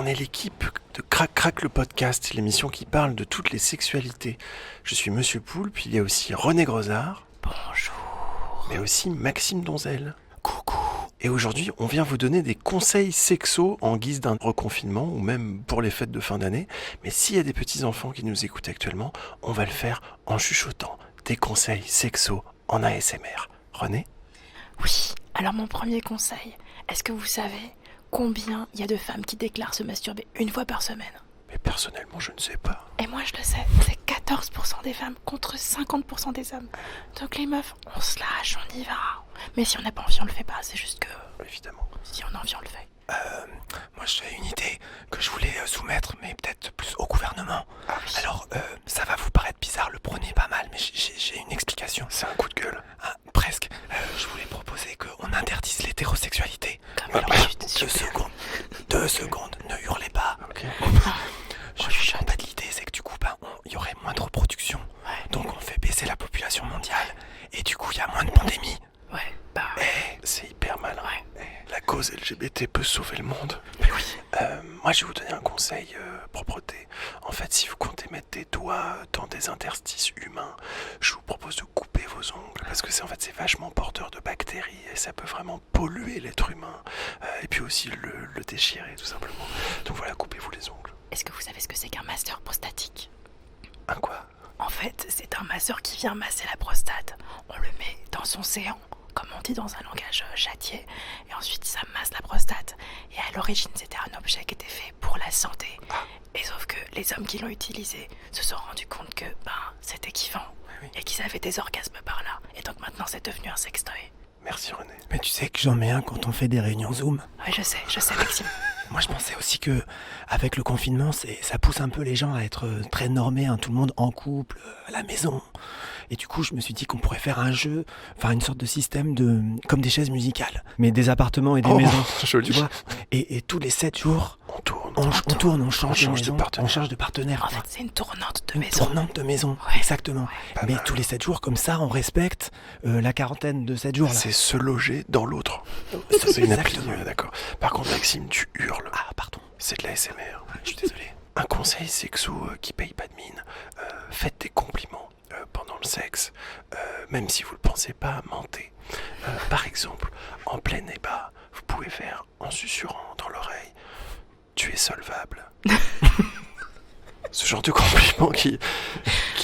est l'équipe de Crac Crac le podcast, l'émission qui parle de toutes les sexualités. Je suis Monsieur Poulpe, il y a aussi René Grosard. Bonjour. Mais aussi Maxime Donzel. Coucou. Et aujourd'hui, on vient vous donner des conseils sexos en guise d'un reconfinement ou même pour les fêtes de fin d'année. Mais s'il y a des petits-enfants qui nous écoutent actuellement, on va le faire en chuchotant. Des conseils sexos en ASMR. René ? Oui, alors mon premier conseil, est-ce que vous savez combien il y a de femmes qui déclarent se masturber une fois par semaine? Mais personnellement, je ne sais pas. Et moi je le sais, c'est 14% des femmes contre 50% des hommes. Donc les meufs, on se lâche, on y va. Mais si on n'a pas envie, on le fait pas, c'est juste que... Évidemment. Si on a envie, on le fait. Moi j'ai une idée que je voulais soumettre, mais peut-être plus au gouvernement. Ah oui. Alors, ça va vous paraître bizarre, le prenez pas mal, mais j'ai une explication. C'est un coup de gueule. Ah, presque. Je voulais proposer qu'on interdise l'hétérosexualité. Comme d'habitude, Deux secondes, ne hurlez pas. Ok. Je ne pas de l'idée, c'est que du coup, il y aurait moins de reproduction. Ouais. Donc on fait baisser la population mondiale. Et du coup, il y a moins de pandémies. Ouais, bah... C'est hyper malin. Ouais. La cause LGBT peut sauver le monde. Mais oui. Moi, je vais vous donner un conseil propreté. En fait, si vous comptez mettre des doigts dans des interstices humains, je vous propose de couper vos ongles parce que c'est vachement porteur de bactéries et ça peut vraiment polluer l'être humain et puis aussi le déchirer tout simplement. Donc voilà, coupez-vous les ongles. Est-ce que vous savez ce que c'est qu'un masseur prostatique? Un quoi? En fait, c'est un masseur qui vient masser la prostate. On le met dans son séant, comme on dit dans un langage châtié, et ensuite ça masse la prostate. Et à l'origine, c'était un objet qui était fait pour la santé. Et sauf que les hommes qui l'ont utilisé se sont rendus compte que c'était kiffant et qu'ils avaient des orgasmes par là. Et donc maintenant, c'est devenu un sextoy. Merci René. Mais tu sais que j'en mets un quand on fait des réunions Zoom. Ouais, je sais, Maxime. Moi, je pensais aussi que avec le confinement, ça pousse un peu les gens à être très normés, hein, tout le monde en couple, à la maison. Et du coup, je me suis dit qu'on pourrait faire un jeu, enfin une sorte de système comme des chaises musicales, mais des appartements et des maisons. Joli. Tu vois. Et tous les 7 jours, On tourne. on tourne, on change de maison, partenaire. on change de partenaire. En quoi. fait, c'est une tournante de Une maison. tournante de maison, Ouais. exactement. Pas Mais mal. tous les 7 jours, comme ça, on respecte la quarantaine de 7 jours. Là. C'est se loger dans l'autre. C'est une appli, Exactement. d'accord. Par contre, Maxime, tu hurles. Ah, pardon. C'est de la SMR. Je suis désolé. Un conseil sexo qui paye pas de mine. Faites des compliments pendant le sexe. Même si vous le pensez pas, mentez. Par exemple, en plein débat, vous pouvez faire en susurrant dans l'oreille « Tu es solvable ». Ce genre de compliments qui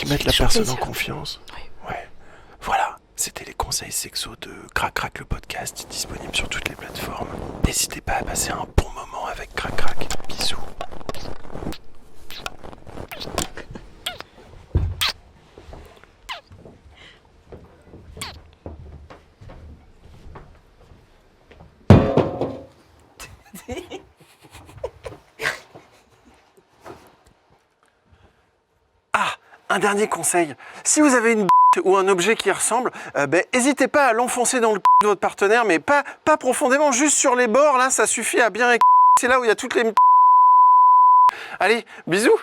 mettent la toujours personne plaisir. en confiance. Oui. Ouais. Voilà, c'était les conseils sexo de Crac Crac le podcast, disponible sur toutes les plateformes. N'hésitez pas à passer un bon moment avec Crac Crac. Bisous. Un dernier conseil, si vous avez une bite ou un objet qui y ressemble, n'hésitez pas à l'enfoncer dans le de votre partenaire, mais pas profondément, juste sur les bords, là, ça suffit à bien c'est là où il y a toutes les... Allez, bisous.